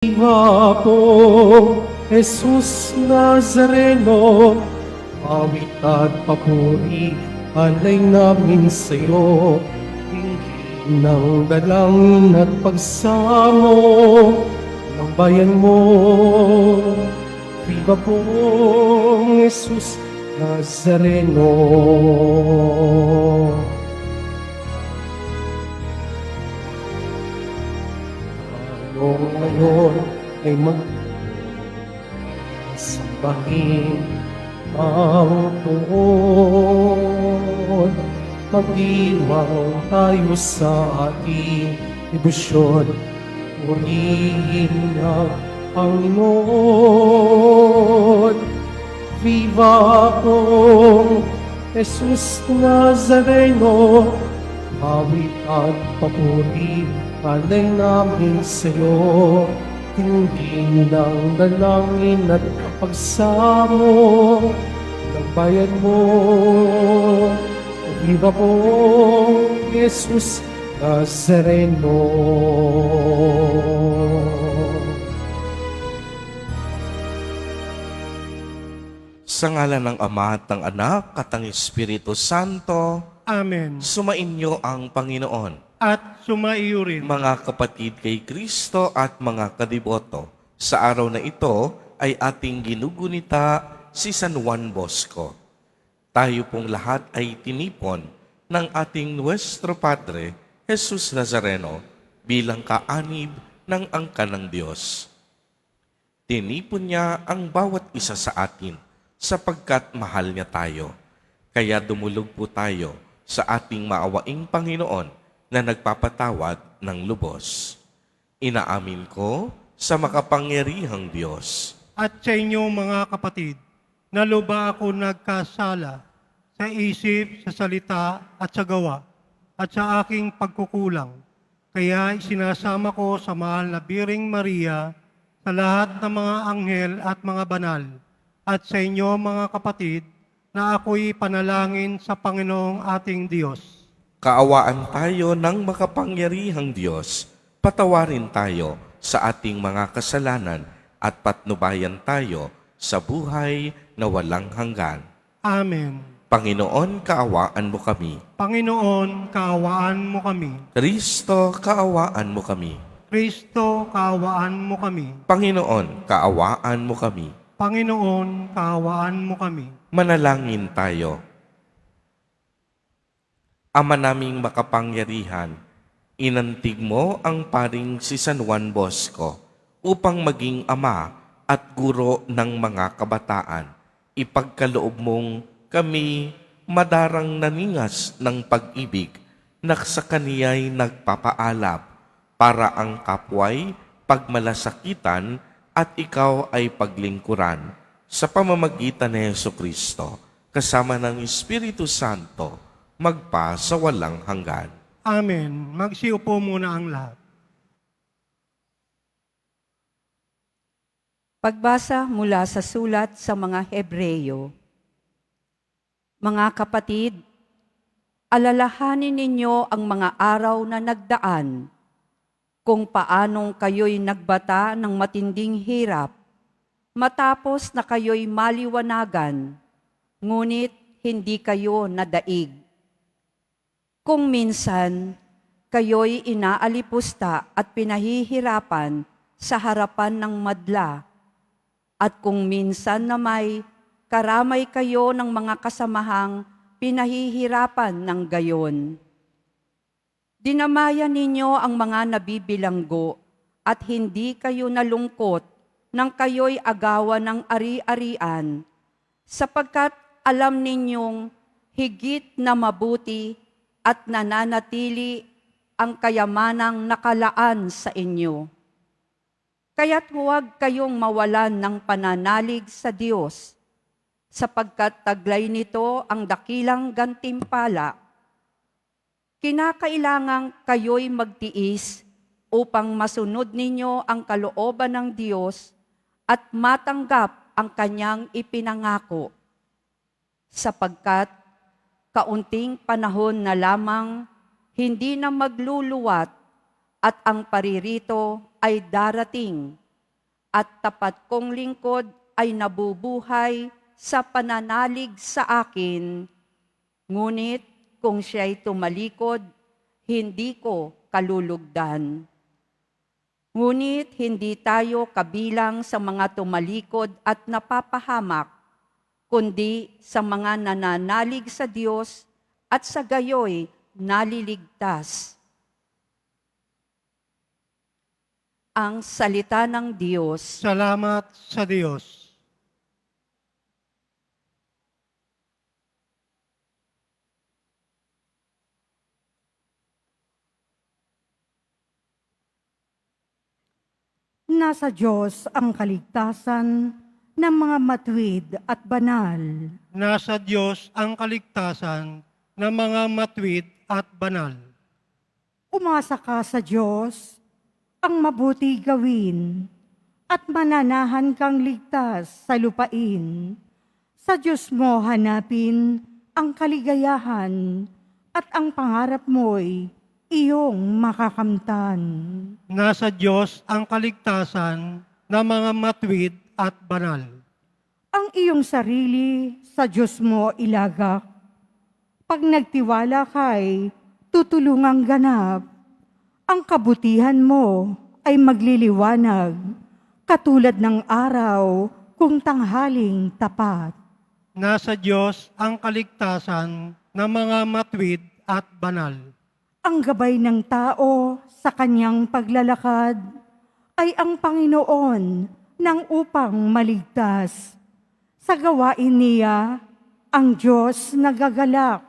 Viva po, Jesus Nazareno, awit at papuri, alay namin sa'yo. Tingin ng dalangin at pagsamo ng bayan mo. Viva po, Jesus Nazareno. Ngayon ay magsambahin ang tuon. Magdiwang tayo sa ating debosyon. Purihin ang Panginoon. Viva po, Jesus Nazareno, awit at papuri, alay namin sa'yo. Tingin ng dalangin at pagsamo ng bayan mo. Viva po, Jesus Nazareno. Sa ngalan ng Ama at ng Anak at ng Espiritu Santo, Amen. sumainyo ang Panginoon. At sumaiyo rin. Mga kapatid kay Kristo at mga kadiboto, sa araw na ito ay ating ginugunita si San Juan Bosco. Tayo pong lahat ay tinipon ng ating Nuestro Padre, Jesus Nazareno, bilang kaanib ng angkan ng Diyos. Tinipon niya ang bawat isa sa atin sapagkat mahal niya tayo. Kaya dumulog po tayo sa ating maawaing Panginoon na nagpapatawad ng lubos. Inaamin ko sa makapangyarihang Diyos. At sa inyo mga kapatid, na luba ako nagkasala sa isip, sa salita at sa gawa at sa aking pagkukulang. Kaya isinasama ko sa mahal na Biring Maria sa lahat ng mga anghel at mga banal at sa inyo mga kapatid na ako'y panalangin sa Panginoong ating Diyos. Kaawaan tayo ng makapangyarihang Diyos. Patawarin tayo sa ating mga kasalanan at patnubayan tayo sa buhay na walang hanggan. Amen. Panginoon, kaawaan mo kami. Panginoon, kaawaan mo kami. Kristo, kaawaan mo kami. Kristo, kaawaan mo kami. Panginoon, kaawaan mo kami. Panginoon, kaawaan mo kami. Manalangin tayo. Ama naming makapangyarihan, inantig mo ang paring si San Juan Bosco upang maging ama at guro ng mga kabataan. Ipagkaloob mong kami madarang naningas ng pag-ibig na sa kaniya'y nagpapaalab para ang kapwa'y pagmalasakitan at ikaw ay paglingkuran sa pamamagitan ni Jesucristo kasama ng Espiritu Santo magpa sa walang hanggan. Amen. Magsiupo muna ang lahat. Pagbasa mula sa sulat sa mga Hebreyo. Mga kapatid, alalahanin ninyo ang mga araw na nagdaan, kung paanong kayo'y nagbata ng matinding hirap, matapos na kayo'y maliwanagan, ngunit hindi kayo nadaig. Kung minsan, kayo'y inaalipusta at pinahihirapan sa harapan ng madla, at kung minsan na may karamay kayo ng mga kasamahang pinahihirapan ng gayon. Dinamayan ninyo ang mga nabibilanggo at hindi kayo nalungkot nang kayo'y agawan ng ari-arian, sapagkat alam ninyong higit na mabuti at nananatili ang kayamanang nakalaan sa inyo. Kaya't huwag kayong mawalan ng pananalig sa Diyos, sapagkat taglay nito ang dakilang gantimpala. Kinakailangang kayo'y magtiis upang masunod ninyo ang kalooban ng Diyos at matanggap ang Kanyang ipinangako. Sapagkat kaunting panahon na lamang, hindi na magluluwat at ang paririto ay darating at tapat kong lingkod ay nabubuhay sa pananalig sa akin. Ngunit kung siya'y tumalikod, hindi ko kalulugdan. Ngunit hindi tayo kabilang sa mga tumalikod at napapahamak, kundi sa mga nananalig sa Diyos at sa gayoy naliligtas. Ang salita ng Diyos. Salamat sa Diyos. Nasa Diyos ang kaligtasan ng mga matuwid at banal. Nasa Diyos ang kaligtasan ng mga matuwid at banal. Umasa ka sa Diyos, ang mabuti gawin, at mananahan kang ligtas sa lupain. Sa Diyos mo hanapin ang kaligayahan, at ang pangarap mo'y iyong makakamtan. Nasa Diyos ang kaligtasan ng mga matuwid at banal. Ang iyong sarili sa Diyos mo ilagak. Pag nagtiwala kay tutulungang ganap, ang kabutihan mo ay magliliwanag, katulad ng araw kung tanghaling tapat. Nasa Diyos ang kaligtasan ng mga matuwid at banal. Ang gabay ng tao sa kanyang paglalakad ay ang Panginoon nang upang maligtas. Sa gawain niya, ang Diyos nagagalak.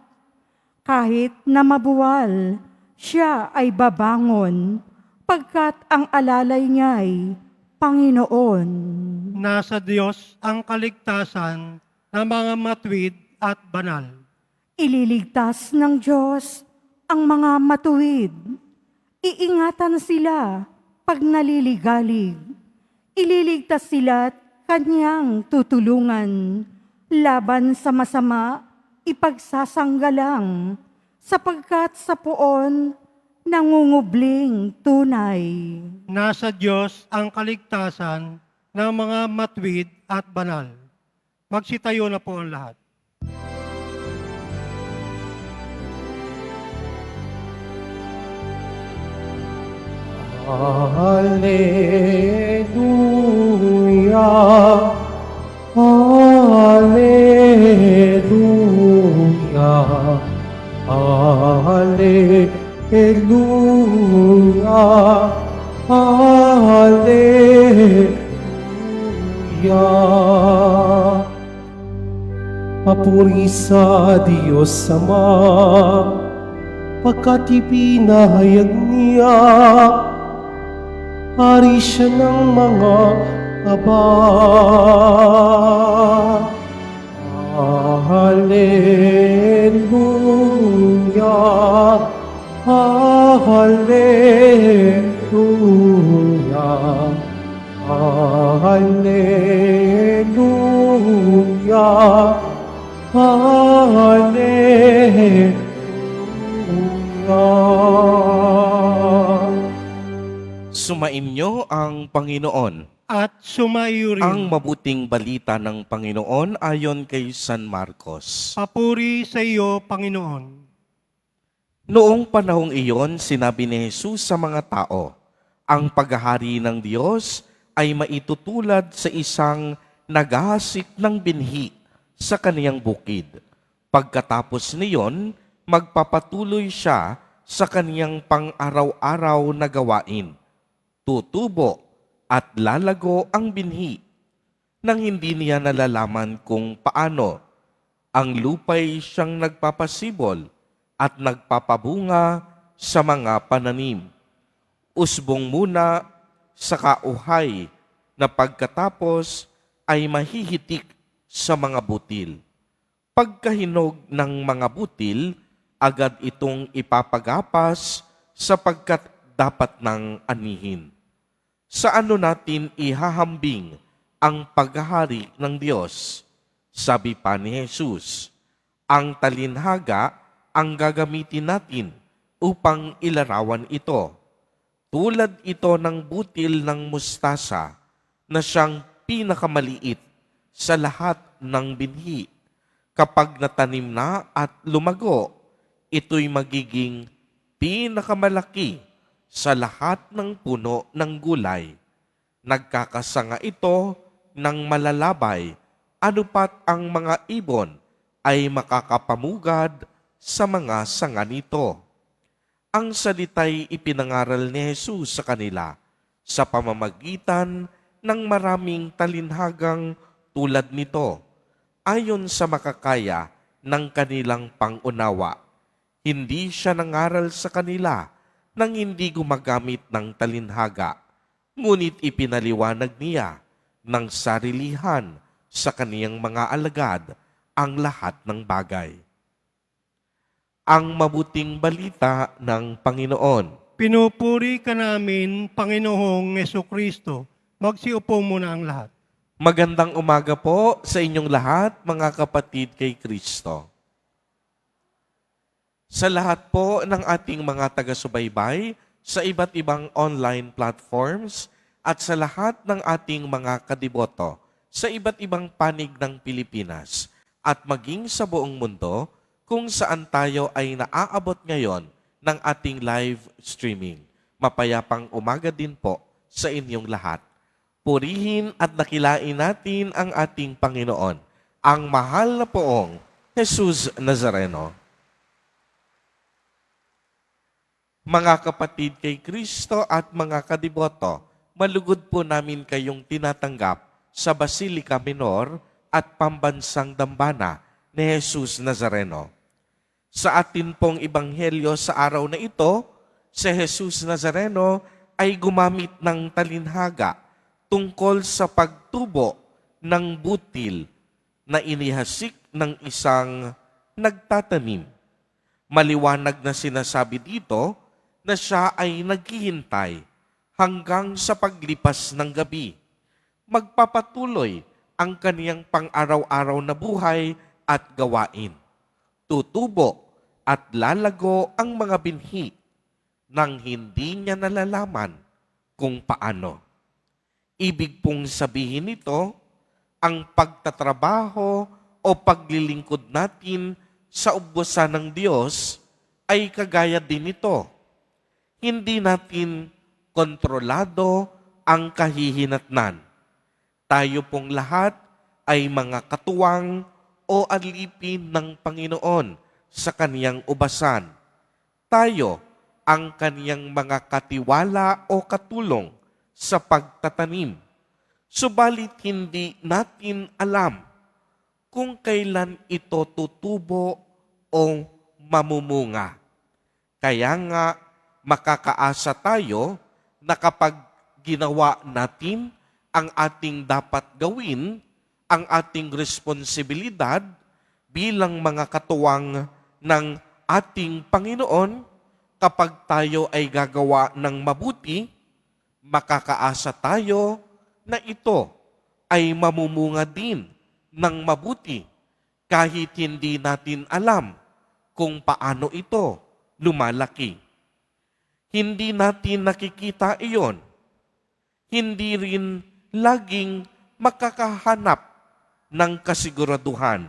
Kahit na mabuwal, siya ay babangon, pagkat ang alalay niya'y Panginoon. Nasa Diyos ang kaligtasan ng mga matuwid at banal. Ililigtas ng Diyos ang mga matuwid. Iingatan sila pag naliligalig. Ililigtas sila't kanyang tutulungan. Laban sa masama, ipagsasanggalang, sapagkat sa poon, nangungubling tunay. Nasa Diyos ang kaligtasan ng mga matuwid at banal. Magsitayo na po ang lahat. Hallelujah, Hallelujah, Hallelujah, Hallelujah. Papuri sa Diyos Ama, pagkat ipinahayag niya, hari siya ng mga aba. Hallelujah, Hallelujah, Hallelujah, Hallelujah. Sumainyo ang Panginoon. At sumayo rin. Ang mabuting balita ng Panginoon ayon kay San Marcos. Papuri sa iyo, Panginoon. Noong panahong iyon, sinabi ni Jesus sa mga tao, ang paghahari ng Diyos ay maitutulad sa isang naghahasik ng binhi sa kaniyang bukid. Pagkatapos niyon, magpapatuloy siya sa kaniyang pang-araw-araw na gawain. Tutubo at lalago ang binhi nang hindi niya nalalaman kung paano. Ang lupa'y siyang nagpapasibol at nagpapabunga sa mga pananim. Usbong muna sa kauhay na pagkatapos ay mahihitik sa mga butil. Pagkahinog ng mga butil, agad itong ipapagapas sapagkat dapat nang anihin. Sa ano natin ihahambing ang paghahari ng Diyos? Sabi pa ni Jesus, ang talinhaga ang gagamitin natin upang ilarawan ito. Tulad ito ng butil ng mustasa na siyang pinakamaliit sa lahat ng binhi. Kapag natanim na at lumago, ito'y magiging pinakamalaki sa lahat ng puno ng gulay. Nagkakasanga ito ng malalabay, anupat ang mga ibon ay makakapamugad sa mga sanga nito. Ang salita'y ipinangaral ni Jesus sa kanila sa pamamagitan ng maraming talinhagang tulad nito, ayon sa makakaya ng kanilang pangunawa. Hindi siya nangaral sa kanila nang hindi gumagamit ng talinhaga, ngunit ipinaliwanag niya ng sarilihan sa kaniyang mga alagad ang lahat ng bagay. Ang mabuting balita ng Panginoon. Pinupuri ka namin, Panginoong Jesucristo. Magsiupo muna ang lahat. Magandang umaga po sa inyong lahat, mga kapatid kay Kristo. Sa lahat po ng ating mga taga-subaybay sa iba't ibang online platforms at sa lahat ng ating mga kadiboto sa iba't ibang panig ng Pilipinas at maging sa buong mundo kung saan tayo ay naaabot ngayon ng ating live streaming. Mapayapang umaga din po sa inyong lahat. Purihin at dakilain natin ang ating Panginoon, ang mahal na poong Jesus Nazareno. Mga kapatid kay Kristo at mga kadiboto, malugod po namin kayong tinatanggap sa Basilica Minor at Pambansang Dambana ni Jesus Nazareno. Sa atin pong ebanghelyo sa araw na ito, si Jesus Nazareno ay gumamit ng talinhaga tungkol sa pagtubo ng butil na inihasik ng isang nagtatanim. Maliwanag na sinasabi dito na siya ay naghihintay hanggang sa paglipas ng gabi. Magpapatuloy ang kaniyang pang-araw-araw na buhay at gawain. Tutubo at lalago ang mga binhi nang hindi niya nalalaman kung paano. Ibig pong sabihin nito, ang pagtatrabaho o paglilingkod natin sa ubusan ng Diyos ay kagaya din nito. Hindi natin kontrolado ang kahihinatnan. Tayo pong lahat ay mga katuwang o alipin ng Panginoon sa kaniyang ubasan. Tayo ang kaniyang mga katiwala o katulong sa pagtatanim. Subalit hindi natin alam kung kailan ito tutubo o mamumunga. Kaya nga, makakaasa tayo na kapag ginawa natin ang ating dapat gawin, ang ating responsibilidad bilang mga katuwang ng ating Panginoon, kapag tayo ay gagawa ng mabuti, makakaasa tayo na ito ay mamumunga din ng mabuti kahit hindi natin alam kung paano ito lumalaki. Hindi natin nakikita iyon. Hindi rin laging makakahanap ng kasiguraduhan.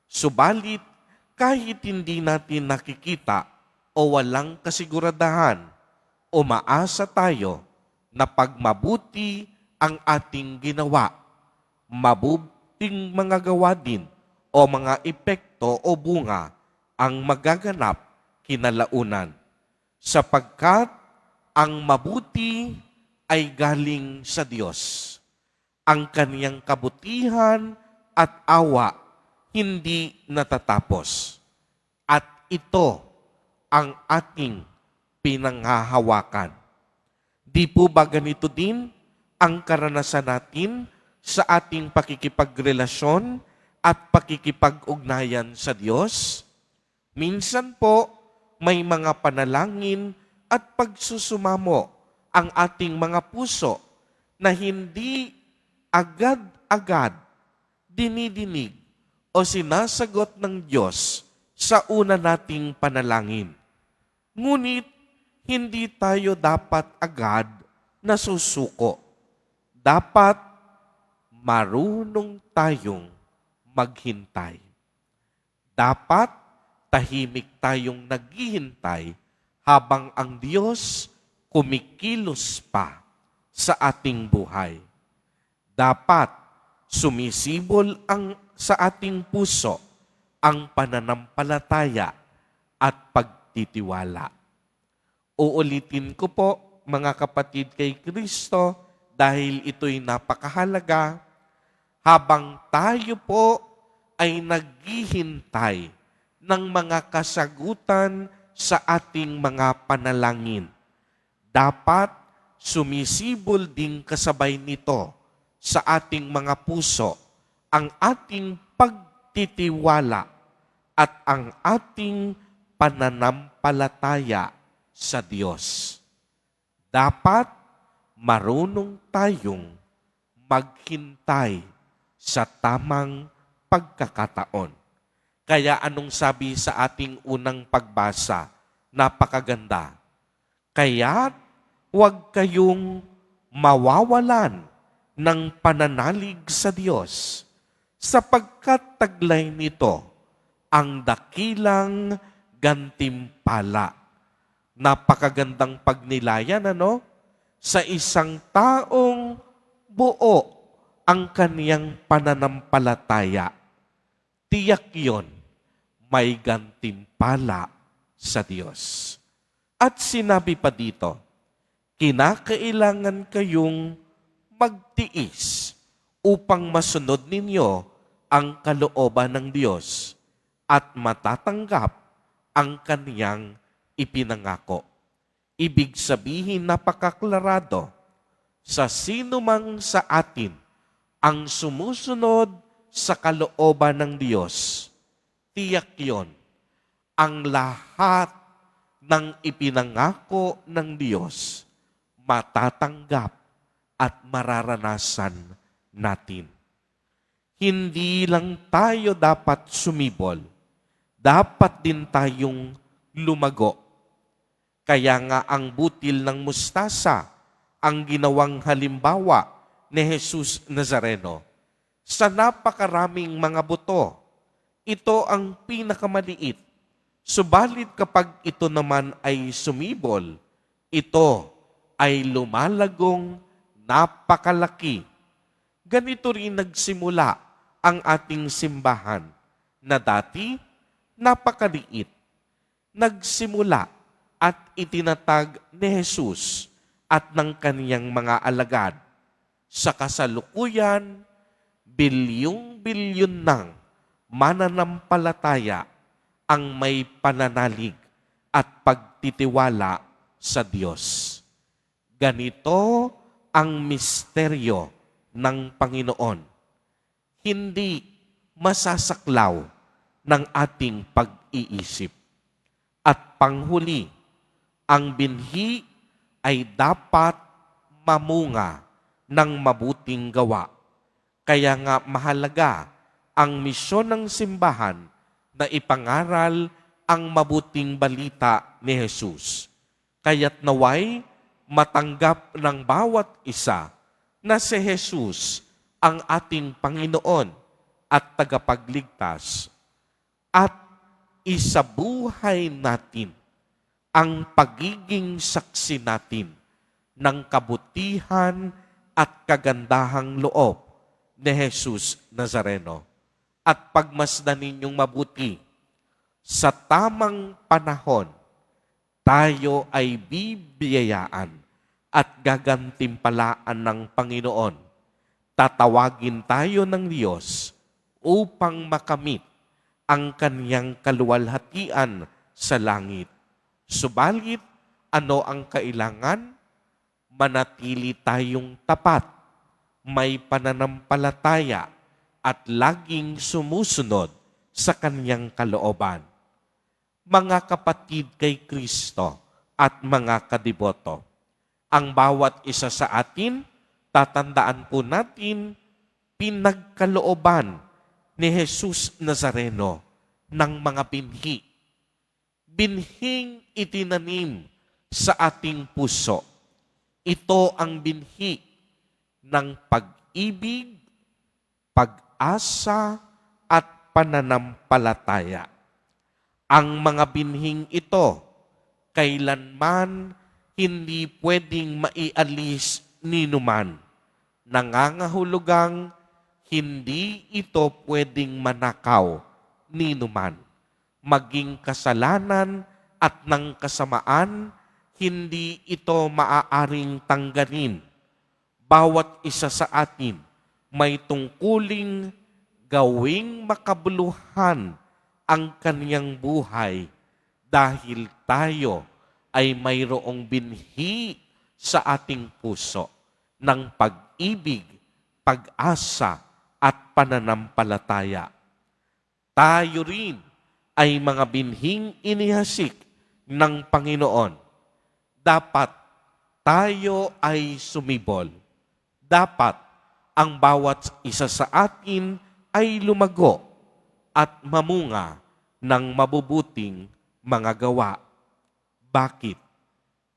Subalit, kahit hindi natin nakikita o walang kasiguradahan, umaasa tayo na pag mabuti ang ating ginawa, mabuting mga gawa din o mga epekto o bunga ang magaganap kinalaunan. Sapagkat ang mabuti ay galing sa Diyos. Ang kaniyang kabutihan at awa hindi natatapos. At ito ang ating pinanghahawakan. Di po ba ganito din ang karanasan natin sa ating pakikipagrelasyon at pakikipag-ugnayan sa Diyos? Minsan po, may mga panalangin at pagsusumamo ang ating mga puso na hindi agad-agad dinidinig o sinasagot ng Diyos sa una nating panalangin. Ngunit hindi tayo dapat agad nasusuko. Dapat marunong tayong maghintay. Dapat tahimik tayong naghihintay habang ang Diyos kumikilos pa sa ating buhay. Dapat sumisibol sa ating puso ang pananampalataya at pagtitiwala. Uulitin ko po, mga kapatid kay Kristo, dahil ito'y napakahalaga, habang tayo po ay naghihintay ng mga kasagutan sa ating mga panalangin. Dapat sumisibol din kasabay nito sa ating mga puso ang ating pagtitiwala at ang ating pananampalataya sa Diyos. Dapat marunong tayong maghintay sa tamang pagkakataon. Kaya anong sabi sa ating unang pagbasa? Napakaganda. Kaya't huwag kayong mawawalan ng pananalig sa Diyos, sapagkat taglay nito ang dakilang gantimpala. Napakagandang pagnilayan, ano? Sa isang taong buo ang kaniyang pananampalataya, tiyak yon may gantimpala sa Diyos. At sinabi pa dito, kinakailangan kayong magtiis upang masunod ninyo ang kalooban ng Diyos at matatanggap ang kaniyang ipinangako. Ibig sabihin, napakaklarado, sa sino mang sa atin ang sumusunod sa kalooban ng Diyos, tiyak yon, ang lahat ng ipinangako ng Diyos matatanggap at mararanasan natin. Hindi lang tayo dapat sumibol, dapat din tayong lumago. Kaya nga ang butil ng mustasa ang ginawang halimbawa ni Jesus Nazareno. Sa napakaraming mga buto, ito ang pinakamaliit. Subalit kapag ito naman ay sumibol, ito ay lumalagong napakalaki. Ganito rin nagsimula ang ating simbahan na dati napakaliit. Nagsimula at itinatag ni Jesus at ng kaniyang mga alagad. Sa kasalukuyan, bilyong-bilyon ng mananampalataya ang may pananalig at pagtitiwala sa Diyos. Ganito ang misteryo ng Panginoon. Hindi masasaklaw ng ating pag-iisip. At panghuli, ang binhi ay dapat mamunga ng mabuting gawa. Kaya nga mahalaga ang misyon ng simbahan na ipangaral ang mabuting balita ni Jesus. Kaya't naway matanggap ng bawat isa na si Jesus ang ating Panginoon at tagapagligtas at isabuhay natin ang pagiging saksi natin ng kabutihan at kagandahang loob ni Jesus Nazareno. At pagmasdan ninyong mabuti, sa tamang panahon, tayo ay bibiyayaan at gagantimpalaan ng Panginoon. Tatawagin tayo ng Diyos upang makamit ang kaniyang kaluwalhatian sa langit. Subalit, ano ang kailangan? Manatili tayong tapat, may pananampalataya, at laging sumusunod sa kaniyang kalooban. Mga kapatid kay Kristo at mga kadiboto, ang bawat isa sa atin, tatandaan po natin, pinagkalooban ni Jesus Nazareno ng mga binhi. Binhing itinanim sa ating puso. Ito ang binhi ng pag-ibig, pag-asa at pananampalataya. Ang mga binhing ito kailanman hindi pwedeng maialis ninuman. Nangangahulugang hindi ito pwedeng manakaw ninuman. Maging kasalanan at ng kasamaan, hindi ito maaaring tanggalin. Bawat isa sa atin may tungkuling gawing makabuluhan ang kaniyang buhay dahil tayo ay mayroong binhi sa ating puso ng pag-ibig, pag-asa at pananampalataya. Tayo rin ay mga binhing inihasik ng Panginoon. Dapat tayo ay sumibol. Dapat ang bawat isa sa atin ay lumago at mamunga ng mabubuting mga gawa. Bakit?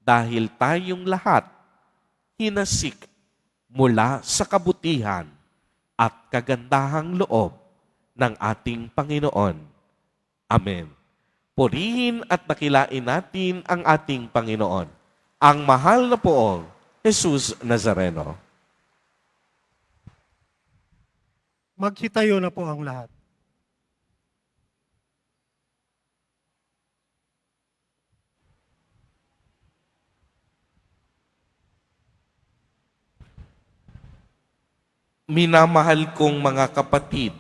Dahil tayong lahat hinasik mula sa kabutihan at kagandahang loob ng ating Panginoon. Amen. Purihin at dakilain natin ang ating Panginoon, ang mahal na poong Jesus Nazareno. Magsitayo na po ang lahat. Minamahal kong mga kapatid,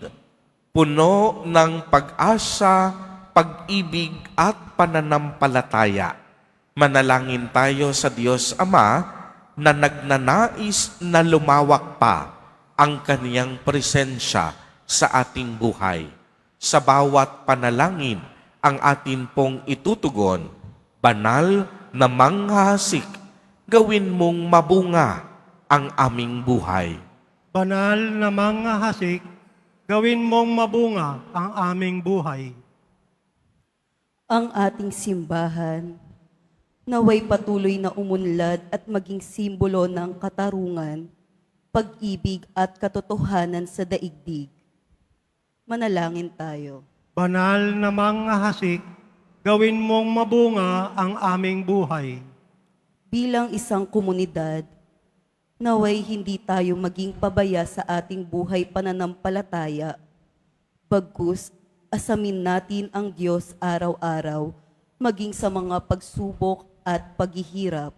puno ng pag-asa, pag-ibig at pananampalataya, manalangin tayo sa Diyos Ama na nagnanais na lumawak pa ang kaniyang presensya sa ating buhay. Sa bawat panalangin, ang atin pong itutugon, banal na manghahasik, gawin mong mabunga ang aming buhay. Banal na mga hasik, gawin mong mabunga ang aming buhay. Ang ating simbahan, naway patuloy na umunlad at maging simbolo ng katarungan, pag-ibig at katotohanan sa daigdig. Manalangin tayo. Banal na mga hasik, gawin mong mabunga ang aming buhay. Bilang isang komunidad, naway hindi tayo maging pabaya sa ating buhay pananampalataya. Bagkus, asamin natin ang Diyos araw-araw, maging sa mga pagsubok at paghihirap.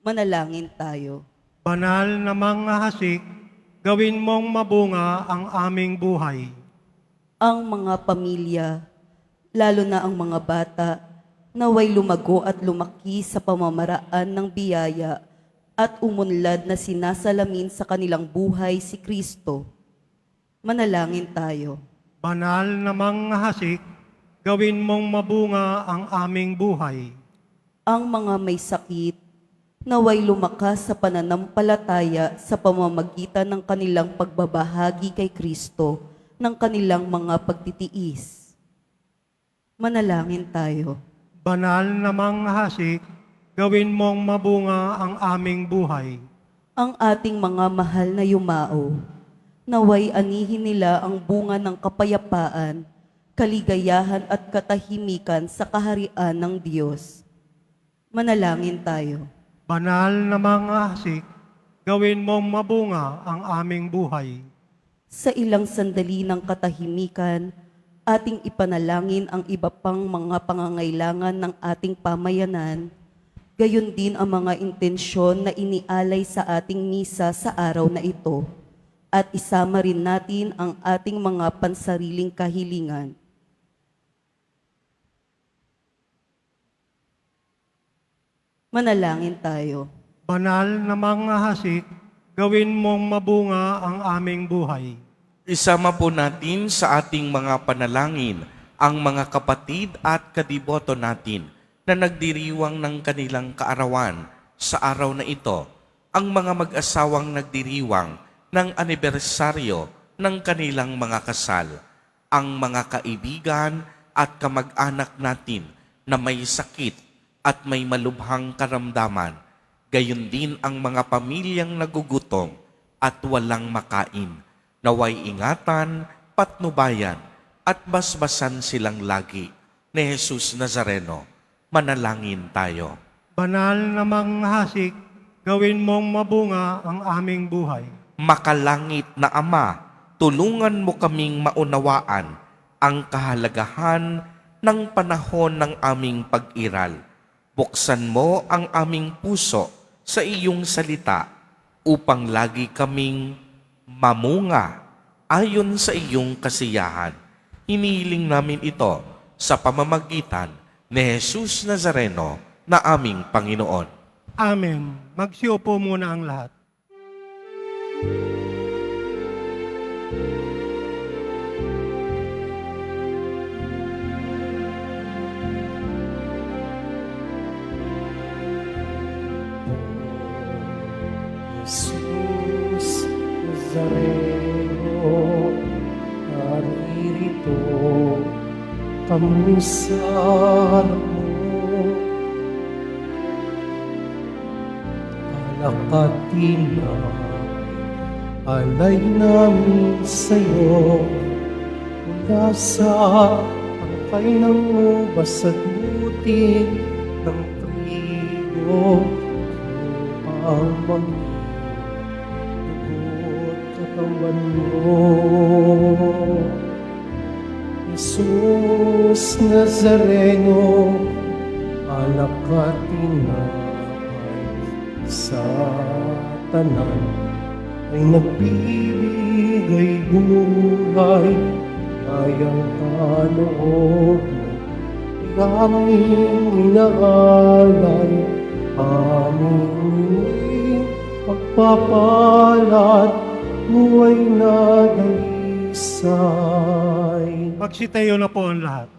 Manalangin tayo. Banal na mga hasik, gawin mong mabunga ang aming buhay. Ang mga pamilya, lalo na ang mga bata, naway lumago at lumaki sa pamamaraan ng biyaya at umunlad na sinasalamin sa kanilang buhay si Kristo. Manalangin tayo. Banal na mga hasik, gawin mong mabunga ang aming buhay. Ang mga may sakit, naway lumakas sa pananampalataya sa pamamagitan ng kanilang pagbabahagi kay Kristo ng kanilang mga pagtitiis. Manalangin tayo. Banal na mga hasik, gawin mong mabunga ang aming buhay. Ang ating mga mahal na yumao, naway anihin nila ang bunga ng kapayapaan, kaligayahan at katahimikan sa kaharian ng Diyos. Manalangin tayo. Banal na mga hasik, gawin mong mabunga ang aming buhay. Sa ilang sandali ng katahimikan, ating ipanalangin ang iba pang mga pangangailangan ng ating pamayanan, gayon din ang mga intensyon na inialay sa ating misa sa araw na ito, at isama rin natin ang ating mga pansariling kahilingan. Manalangin tayo. Banal na mga hasik, gawin mong mabunga ang aming buhay. Isama po natin sa ating mga panalangin ang mga kapatid at kadiboto natin na nagdiriwang ng kanilang kaarawan sa araw na ito, ang mga mag-asawang nagdiriwang ng anibersaryo ng kanilang mga kasal, ang mga kaibigan at kamag-anak natin na may sakit at may malubhang karamdaman, gayon din ang mga pamilyang nagugutom at walang makain. Naway ingatan, patnubayan, at basbasan silang lagi ni Jesus Nazareno. Manalangin tayo. Banal na manghasik, gawin mong mabunga ang aming buhay. Makalangit na Ama, tulungan mo kaming maunawaan ang kahalagahan ng panahon ng aming pag-iral. Buksan mo ang aming puso sa iyong salita upang lagi kaming mamunga ayon sa iyong kasiyahan. Hinihiling namin ito sa pamamagitan ni Jesus Nazareno na aming Panginoon. Amen. Magsiupo muna ang lahat. Jesus Nazareno, naririto kami sa harap mo. Alakatina, alay namin sa'yo, mula sa angkay ng ubas at buti ng trigo, ang mga dugo't katawan mo. Jesus Nazareno, alak at tinapay sa tanan ay nagbibigay buhay, kayang kaloob mo, aming inaalay, aming pagpapalat, buhay na dalisay. Magsitayo na po ang lahat.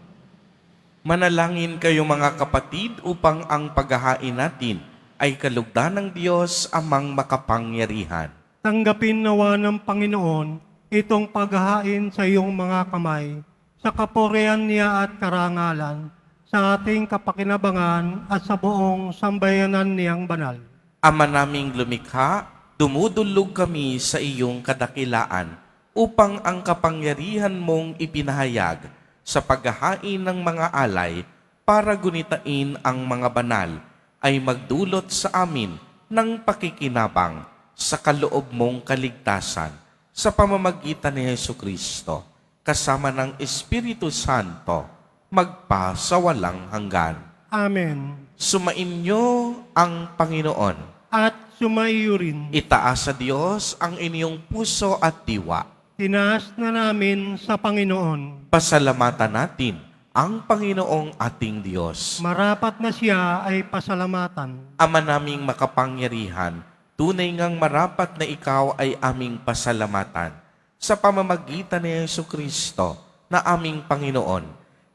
Manalangin kayo mga kapatid upang ang paghahain natin ay kalugdan ng Diyos amang makapangyarihan. Tanggapin nawa ng Panginoon itong paghahain sa iyong mga kamay, sa kapurihan niya at karangalan, sa ating kapakinabangan at sa buong sambayanan niyang banal. Ama naming lumikha, dumudulog kami sa iyong kadakilaan upang ang kapangyarihan mong ipinahayag sa paghahain ng mga alay para gunitain ang mga banal ay magdulot sa amin ng pakikinabang sa kaloob mong kaligtasan sa pamamagitan ni Jesucristo kasama ng Espiritu Santo magpasawalang hanggan. Amen. Sumainyo ang Panginoon. At sumaiyo rin. Itaas sa Diyos ang inyong puso at diwa. Tinaas na namin sa Panginoon. Pasalamatan natin ang Panginoong ating Diyos. Marapat na siya ay pasalamatan. Ama naming makapangyarihan, tunay ngang marapat na ikaw ay aming pasalamatan sa pamamagitan ni Jesucristo na aming Panginoon.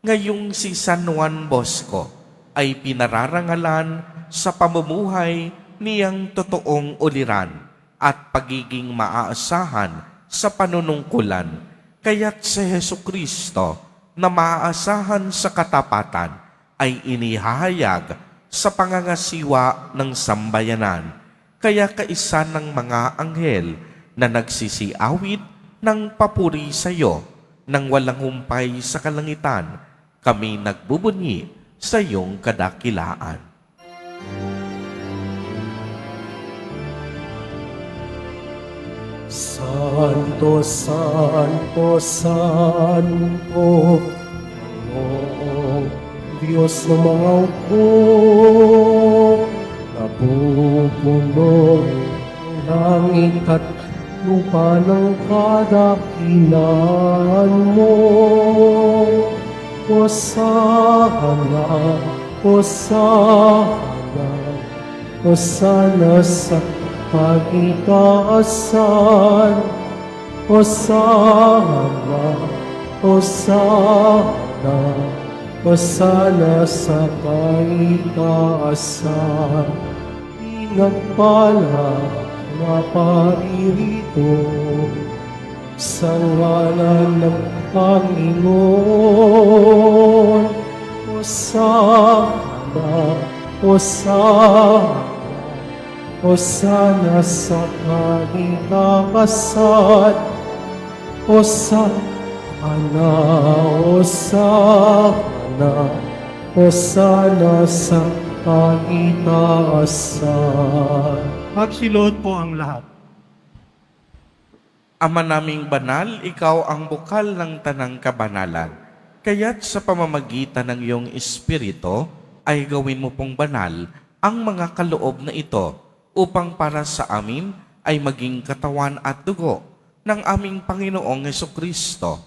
Ngayong si San Juan Bosco ay pinararangalan sa pamumuhay niyang totoong uliran at pagiging maaasahan sa panunungkulan. Kaya't si Jesucristo na maaasahan sa katapatan ay inihahayag sa pangangasiwa ng sambayanan. Kaya kaisa ng mga anghel na nagsisiawit ng papuri sa iyo nang walang humpay sa kalangitan, kami nagbubunyi sa iyong kadakilaan. Santo, Santo, Santo, Panginoong Diyos ng mga upo, napupuno ang langit at lupa ng kadakilaan mo. Hosana, Hosana, Hosana sa pag-itaasan. Hosana, Hosana, Hosana sa kaitaasan. Pinagpala na paririto sa ngalan ng Panginoon. Hosana, Hosana, Hosana sa kaitaasan. Hosana, Hosana, Hosana sa kaitaasan. Magsilod po ang lahat. Ama naming banal, ikaw ang bukal ng tanang kabanalan. Kaya't sa pamamagitan ng iyong Espiritu, ay gawin mo pong banal ang mga kaloob na ito upang para sa amin ay maging katawan at dugo ng aming Panginoong Hesukristo.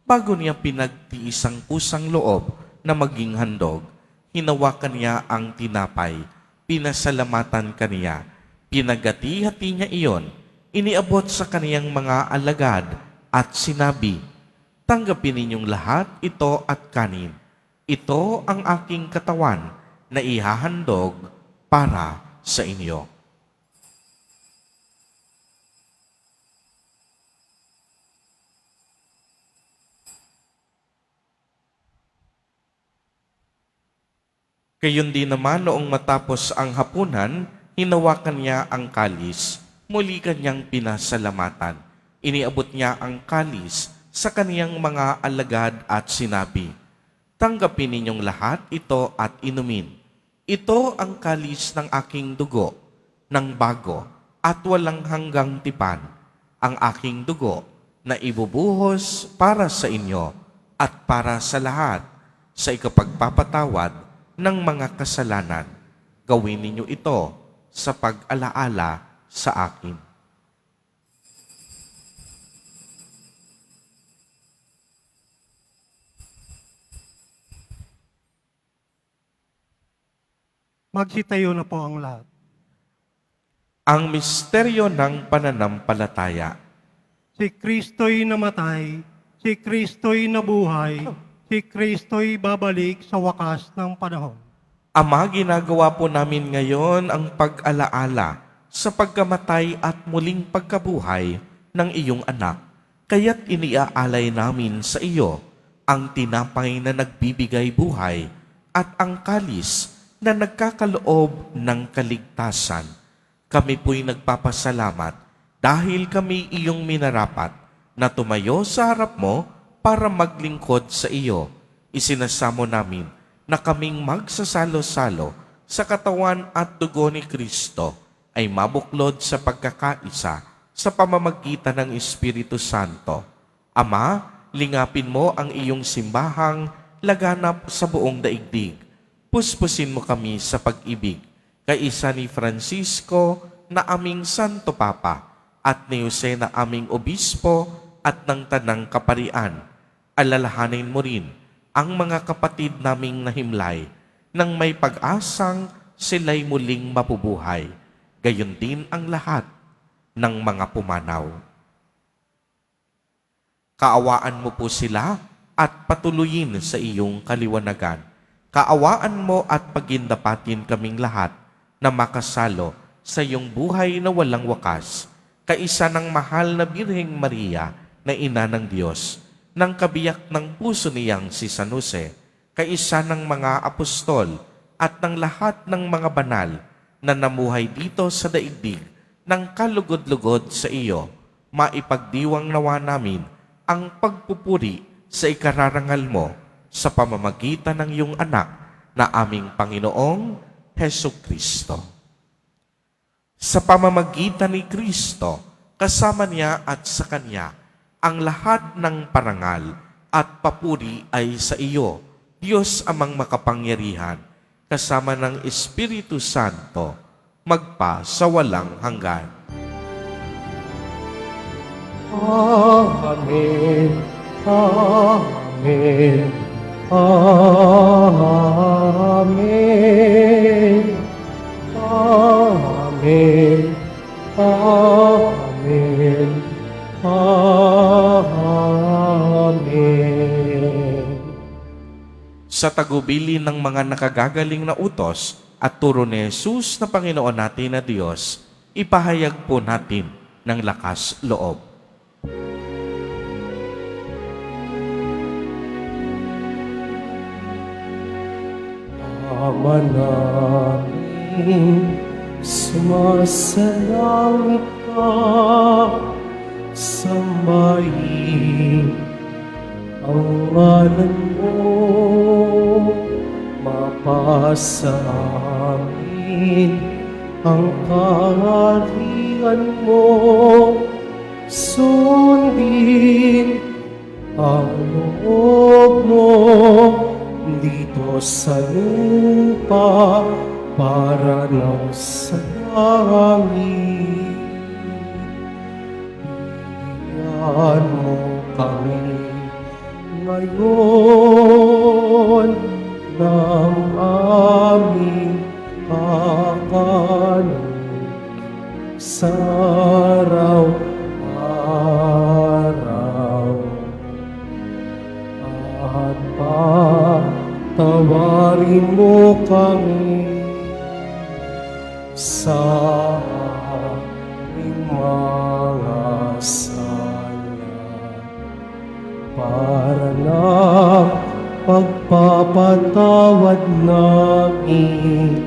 Bago niya pinagtiis ang pusang loob na maging handog, hinawakan niya ang tinapay, pinasalamatan kaniya, pinagati-hati niya iyon, iniabot sa kaniyang mga alagad at sinabi, "Tanggapin ninyong lahat ito at kanin. Ito ang aking katawan na ihahandog para sa inyo." Gayon din naman noong matapos ang hapunan, hinawakan niya ang kalis, muli kanyang pinasalamatan. Iniabot niya ang kalis sa kaniyang mga alagad at sinabi, "Tanggapin ninyong lahat ito at inumin. Ito ang kalis ng aking dugo, ng bago at walang hanggang tipan, ang aking dugo na ibubuhos para sa inyo at para sa lahat sa ikapagpapatawad ng mga kasalanan. Gawin ninyo ito sa pag-alaala sa akin." Magsitayo na po ang lahat. Ang misteryo ng pananampalataya. Si Kristo'y namatay, si Kristo'y nabuhay, si Kristo'y babalik sa wakas ng panahon. Ama, ginagawa po namin ngayon ang pag-alaala sa pagkamatay at muling pagkabuhay ng iyong anak. Kaya't iniaalay namin sa iyo ang tinapay na nagbibigay buhay at ang kalis na nagkakaloob ng kaligtasan. Kami po'y nagpapasalamat dahil kami iyong minarapat na tumayo sa harap mo para maglingkod sa iyo. Isinasamo namin na kaming magsasalo-salo sa katawan at dugo ni Kristo ay mabuklod sa pagkakaisa sa pamamagitan ng Espiritu Santo. Ama, lingapin mo ang iyong simbahang laganap sa buong daigdig. Puspusin mo kami sa pag-ibig, kaisa ni Francisco na aming Santo Papa at ni Jose na aming Obispo at ng Tanang Kaparian. Alalahanin mo rin ang mga kapatid naming nahimlay nang may pag-asang sila'y muling mapubuhay. Gayon din ang lahat ng mga pumanaw. Kaawaan mo po sila at patuloyin sa iyong kaliwanagan. Kaawaan mo at pagindapatin kaming lahat na makasalo sa iyong buhay na walang wakas, kaisa ng mahal na Birheng Maria na Ina ng Diyos, ng kabiyak ng puso niyang si San Jose, kaisa ng mga apostol at ng lahat ng mga banal na namuhay dito sa daigdig ng kalugod-lugod sa iyo, maipagdiwang nawa namin ang pagpupuri sa ikararangal mo sa pamamagitan ng iyong anak na aming Panginoong Hesukristo. Sa pamamagitan ni Kristo, kasama niya at sa Kanya, ang lahat ng parangal at papuri ay sa iyo, Diyos amang makapangyarihan, kasama ng Espiritu Santo, magpa sa walang hanggan. Amen. Amen. Amen. Amen. Amen. Amen. Sa tagubili ng mga nakagagaling na utos at turo ni Jesus na Panginoon natin na Diyos, ipahayag po natin ng lakas loob. Ama namin, sumasalangit ka, sambahin pangalan mo mapasa amin, ang kaharian mo sundin, ang loob mo dito sa lupa para ng sa langit. Bigyan mo kami ngayon ng aming kakanin sa araw-araw, at patawarin mo kami sa aming mga sala, para na pagpapatawad namin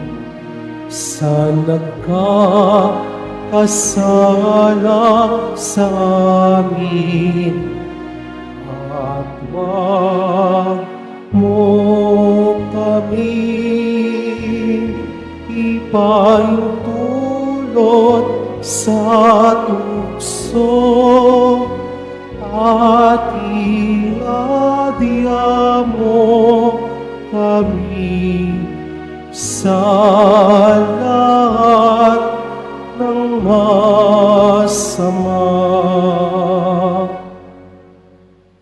sa nagkakasala sa amin, at wag mo kami ipahintulot sa tukso, at iadya mo kami sa lahat ng masama.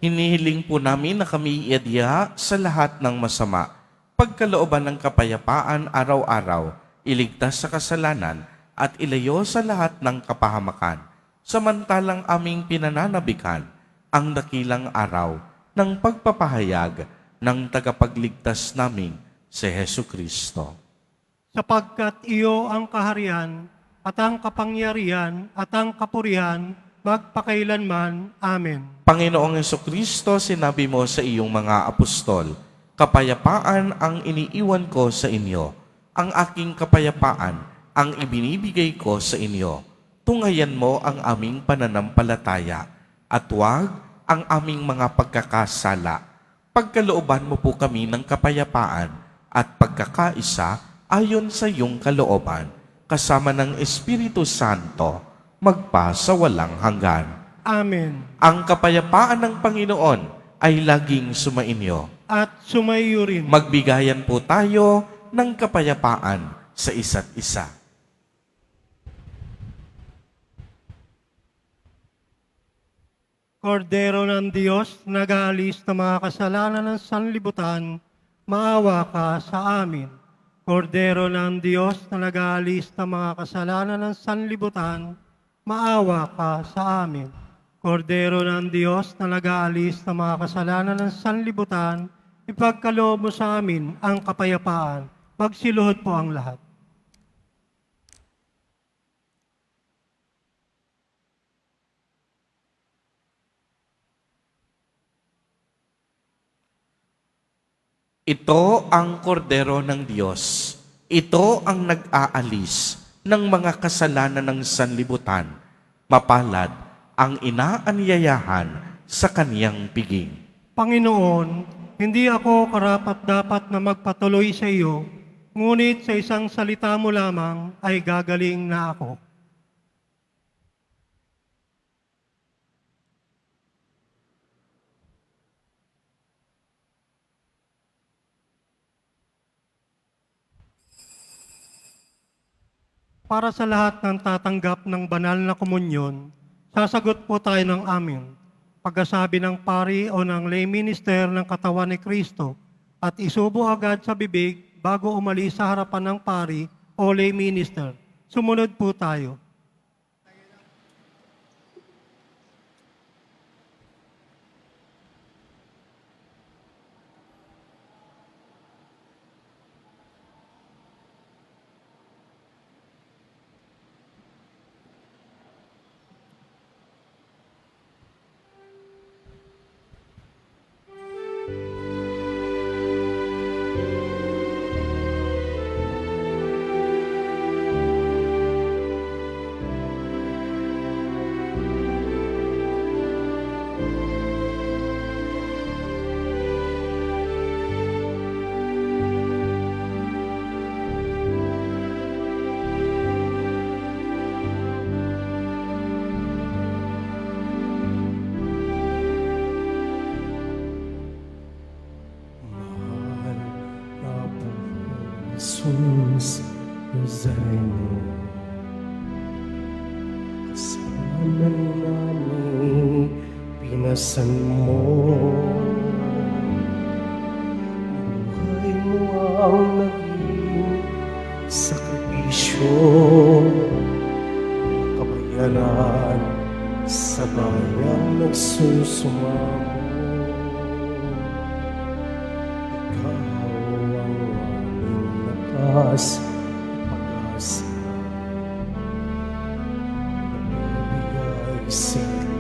Hinihiling po namin na kami iadya sa lahat ng masama, pagkalooban ng kapayapaan araw-araw, iligtas sa kasalanan, at ilayo sa lahat ng kapahamakan, samantalang aming pinananabikan ang dakilang araw ng pagpapahayag ng tagapagligtas naming si Hesu Kristo. Sapagkat iyo ang kaharian at ang kapangyarihan at ang kapurihan magpakailanman. Amen. Panginoong Hesu Kristo, sinabi mo sa iyong mga apostol, kapayapaan ang iniiwan ko sa inyo, ang aking kapayapaan ang ibinibigay ko sa inyo. Tungayan mo ang aming pananampalataya at huwag ang aming mga pagkakasala. Pagkalooban mo po kami ng kapayapaan at pagkakaisa ayon sa iyong kalooban, kasama ng Espiritu Santo, magpa sa walang hanggan. Amen. Ang kapayapaan ng Panginoon ay laging sumainyo. At sumayo rin. Magbigayan po tayo ng kapayapaan sa isa't isa. Kordero ng Diyos, nag-aalis ng mga kasalanan ng sanlibutan, maawa ka sa amin. Kordero ng Diyos na nag-aalis ng mga kasalanan ng sanlibutan, maawa ka sa amin. Kordero ng Diyos na nag-aalis ng mga kasalanan ng sanlibutan, ipagkaloob mo sa amin ang kapayapaan. Magsiluhod po ang lahat. Ito ang kordero ng Diyos. Ito ang nag-aalis ng mga kasalanan ng sanlibutan. Mapalad ang inaanyayahan sa kaniyang piging. Panginoon, hindi ako karapat-dapat na magpatuloy sa iyo, ngunit sa isang salita mo lamang ay gagaling na ako. Para sa lahat ng tatanggap ng banal na komunyon, sasagot po tayo ng amin. Pagkasabi ng pari o ng lay minister ng katawan ni Kristo at isubo agad sa bibig bago umalis sa harapan ng pari o lay minister. Sumunod po tayo. Nazareno. Kasalanan namin pinasan mo. Buhay mo ang naging sakripisyo, kabayaran sa bayang nagsusumamo. Ikaw ang aming lakas at pag-asa, nagbibigay sigla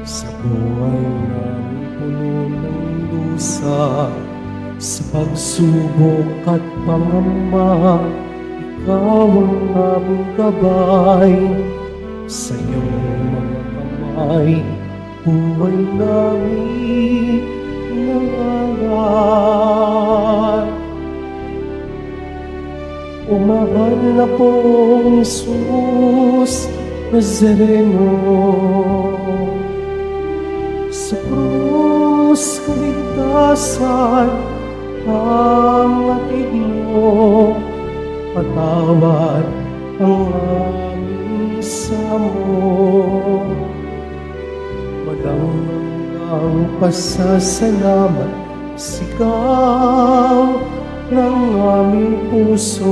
sa buhay namin puno ng dusa. Sa pagsubok at pangamba, ikaw ang aming gabay. Sa iyong mga kamay, buhay namin nangangal. O mahal na pong Jesus Nazareno, sa krus kaligtasan ang hatid mo, patawad ang aming samo. Walang ang pasasalamat, sigaw ng aming puso.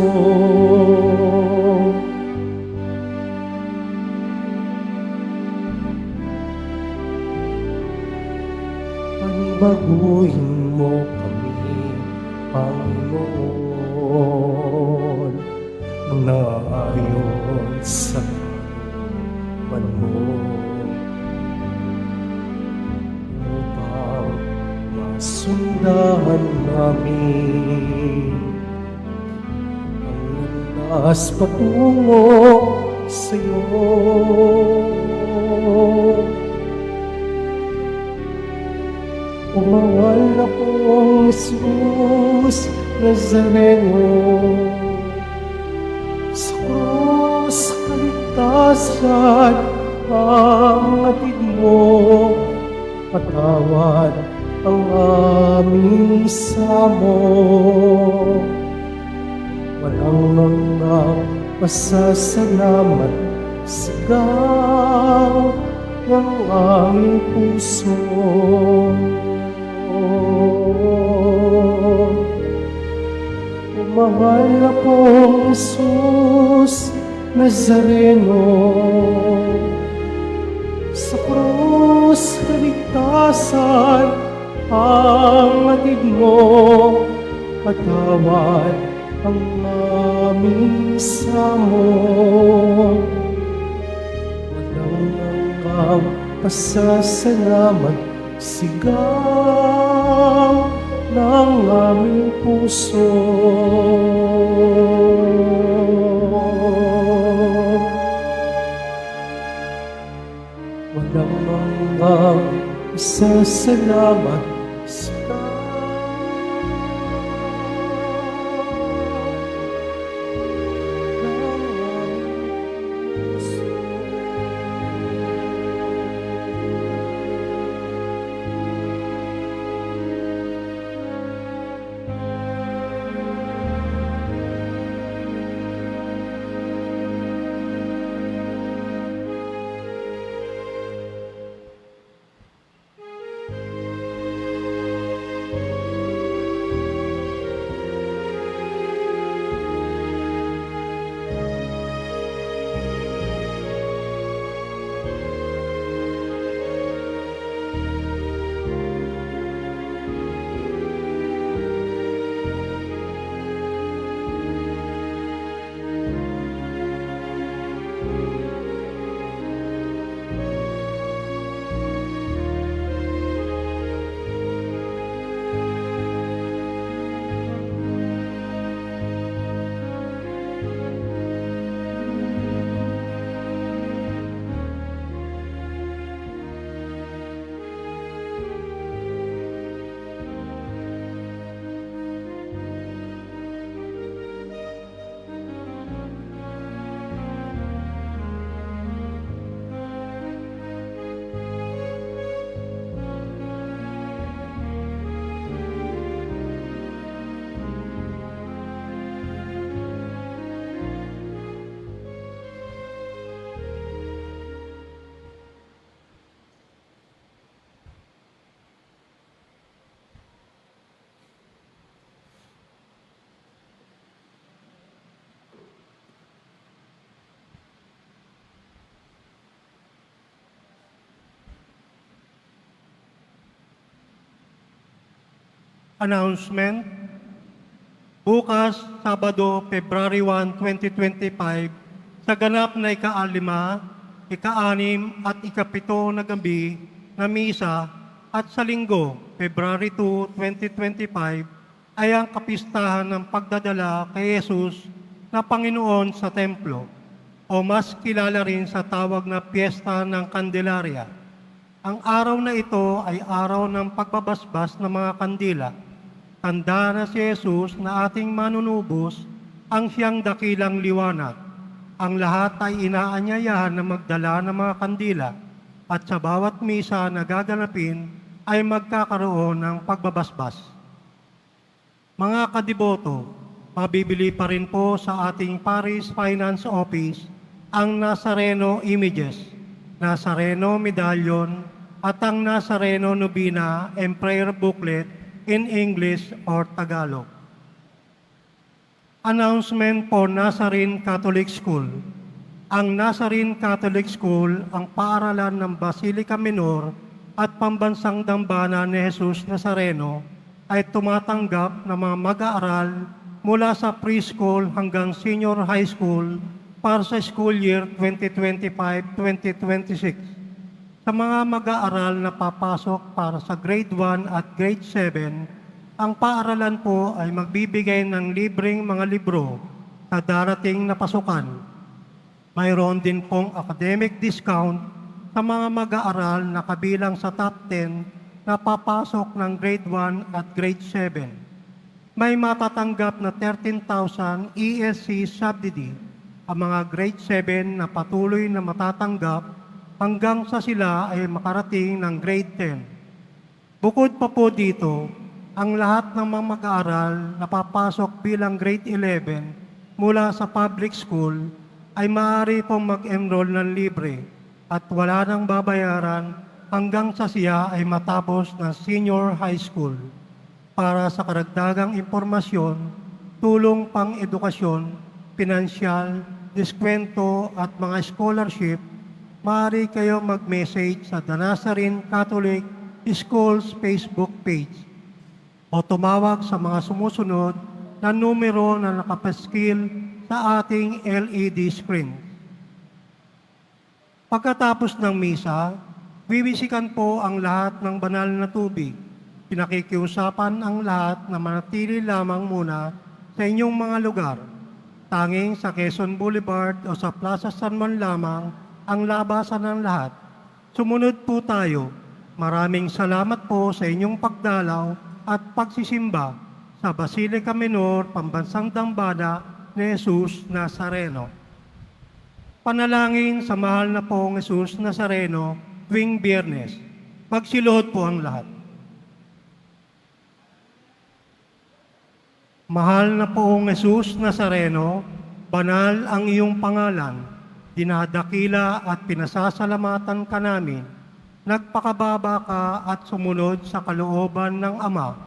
Panibaguhin mo kami, Panginoon, nang naayon sa man mo, upang masundahan namin ang landas patungo sa iyo. O mahal na pong Jesus Nazareno, sa krus kaligtasan ang hatid mo, patawad ang aming samo. Walang hanggang pasasalamat, sigaw ng aming puso. O mahal na pong Jesus Nazareno, sa krus kaligtasan ang hatid mo, patawad ang aming samo. Walang hanggang pasasalamat, sigaw ng aming puso. Walang hanggang pasasalamat, sigaw ng aming puso. Announcement. Bukas, Sabado, February 1, 2025, sa ganap na ika-5, ika-6 at ika-7 na gabi na misa at sa linggo, February 2, 2025, ay ang kapistahan ng pagdadala kay Jesus na Panginoon sa templo o mas kilala rin sa tawag na Piyesta ng Candelaria. Ang araw na ito ay araw ng pagbabasbas ng mga kandila. Tanda na si Jesus na ating manunubos ang siyang dakilang liwanag. Ang lahat ay inaanyayahan na magdala ng mga kandila at sa bawat misa na gaganapin ay magkakaroon ng pagbabasbas. Mga kadiboto, mabibili pa rin po sa ating Parish Finance Office ang Nazareno Images, Nazareno Medallion at ang Nazareno Novena and Prayer Booklet in English or Tagalog. Announcement for Nazarene Catholic School. Ang Nazarene Catholic School ang paaralan ng Basilica Minor at Pambansang Dambana ni Jesus Nazareno ay tumatanggap ng mga mag-aaral mula sa preschool hanggang senior high school para sa school year 2025-2026. Sa mga mag-aaral na papasok para sa grade 1 at grade 7, ang paaralan po ay magbibigay ng libreng mga libro sa darating na pasukan. Mayroon din pong academic discount sa mga mag-aaral na kabilang sa top 10 na papasok ng grade 1 at grade 7. May matatanggap na 13,000 ESC subsidy ang mga grade 7 na patuloy na matatanggap hanggang sa sila ay makarating ng grade 10. Bukod pa po dito, ang lahat ng mga mag-aaral na papasok bilang grade 11 mula sa public school ay maaari pong mag-enroll ng libre at wala nang babayaran hanggang sa siya ay matapos ng senior high school. Para sa karagdagang impormasyon, tulong pang-edukasyon, pinansyal, diskwento at mga scholarship, maaari kayo mag-message sa The Nazarene Catholic Schools Facebook page o tumawag sa mga sumusunod na numero na nakapaskil sa ating LED screen. Pagkatapos ng misa, bibisikan po ang lahat ng banal na tubig. Pinakikiusapan ang lahat na manatili lamang muna sa inyong mga lugar. Tanging sa Quezon Boulevard o sa Plaza San Juan lamang ang labasan ng lahat. Sumunod po tayo. Maraming salamat po sa inyong pagdalaw at pagsisimba sa Basilica Minor, Pambansang Dambana ni Jesus Nazareno. Panalangin sa mahal na pong Jesus Nazareno tuwing Biyernes. Magsiluhod po ang lahat. Mahal na poong Jesus Nazareno, banal ang iyong pangalan. Dinadakila at pinasasalamatan ka namin. Nagpakababa ka at sumunod sa kalooban ng Ama.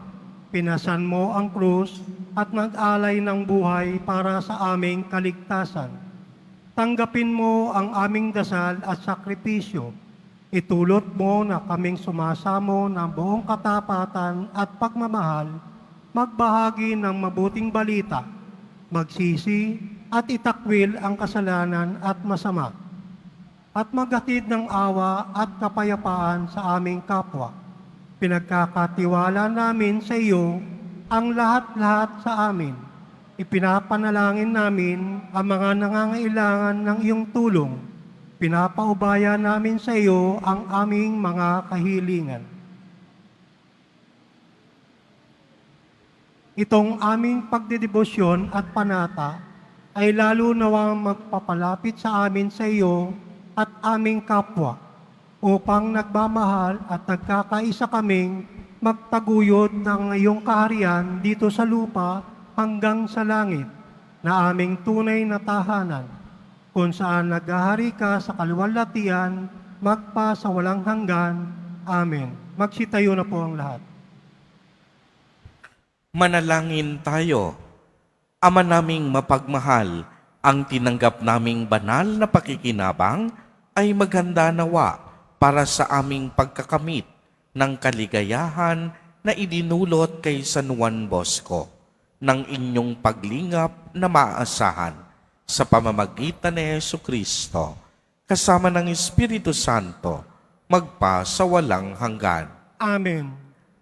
Pinasan mo ang krus at nag-alay ng buhay para sa aming kaligtasan. Tanggapin mo ang aming dasal at sakripisyo. Itulot mo na kaming sumasamo ng buong katapatan at pagmamahal, magbahagi ng mabuting balita, magsisi at itakwil ang kasalanan at masama, at maghatid ng awa at kapayapaan sa aming kapwa. Pinagkakatiwala namin sa iyo ang lahat-lahat sa amin. Ipinapanalangin namin ang mga nangangailangan ng iyong tulong. Pinapaubaya namin sa iyo ang aming mga kahilingan. Itong aming pagdedebosyon at panata ay lalo nawang magpapalapit sa amin sa iyo at aming kapwa upang nagmamahal at nagkakaisa kaming magtaguyod ng iyong kaharian dito sa lupa hanggang sa langit na aming tunay na tahanan kung saan naghahari ka sa kaluwalhatian magpa sa walang hanggan. Amen. Magsitayo na po ang lahat. Manalangin tayo. Ama naming mapagmahal, ang tinanggap naming banal na pakikinabang ay maghanda nawa para sa aming pagkakamit ng kaligayahan na idinulot kay San Juan Bosco ng inyong paglingap na maaasahan sa pamamagitan ni Jesucristo kasama ng Espiritu Santo magpa sa walang hanggan. Amen.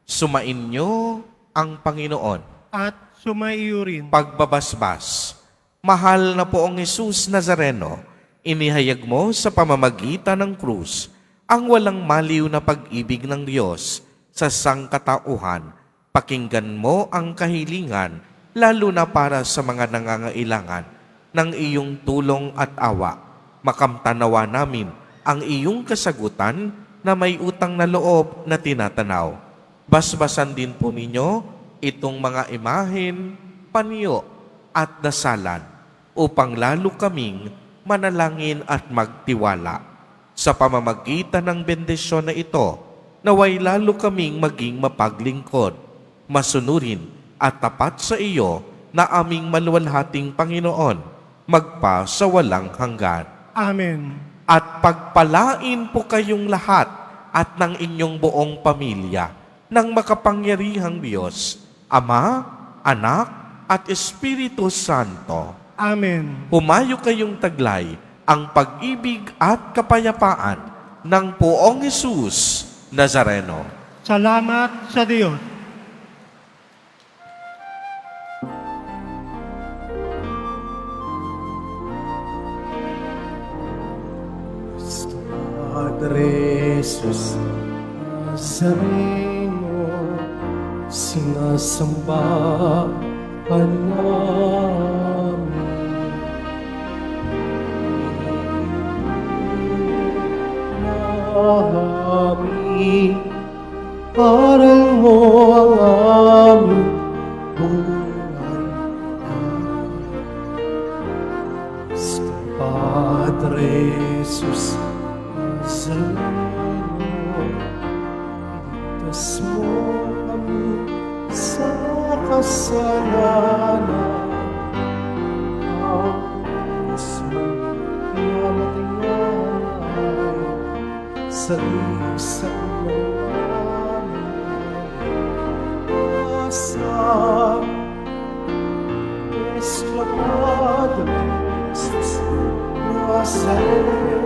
Sumainyo ang Panginoon. At sumaiyo rin. Pagbabasbas, mahal na poong Jesus Nazareno, inihayag mo sa pamamagitan ng krus ang walang maliw na pag-ibig ng Diyos sa sangkatauhan. Pakinggan mo ang kahilingan, lalo na para sa mga nangangailangan ng iyong tulong at awa. Makamtanawa namin ang iyong kasagutan na may utang na loob na tinatanaw. Basbasan din po ninyo itong mga imahen, panyo at dasalan upang lalo kaming manalangin at magtiwala. Sa pamamagitan ng bendisyon na ito, naway lalo kaming maging mapaglingkod, masunurin at tapat sa iyo na aming maluwalhating Panginoon, magpa sa walang hanggan. Amen. At pagpalain po kayong lahat at ng inyong buong pamilya ng makapangyarihang Diyos, Ama, Anak, at Espiritu Santo. Amen. Humayo kayong taglay ang pag-ibig at kapayapaan ng poong Jesus Nazareno. Salamat sa Diyos. Padre Jesus Nazareno, sinasamba ka namin. Namin, aral mo ang aming buhay. Padre Jesus Nazareno, ligtas mo kami sa kasalanan. Ang mismo namatingan ay sa isang sa nuestro Padre Jesus Nazareno.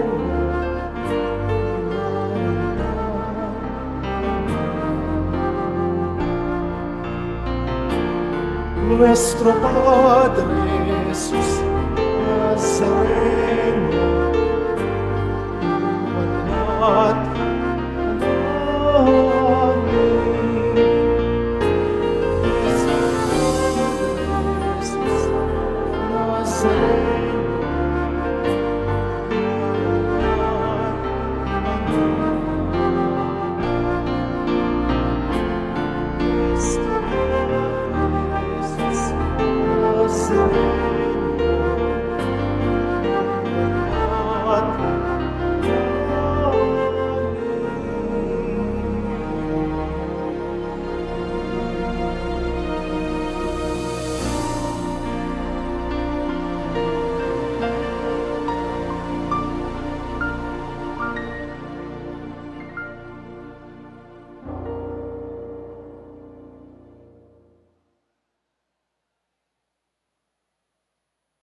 Nuestro Padre Jesus Nazareno,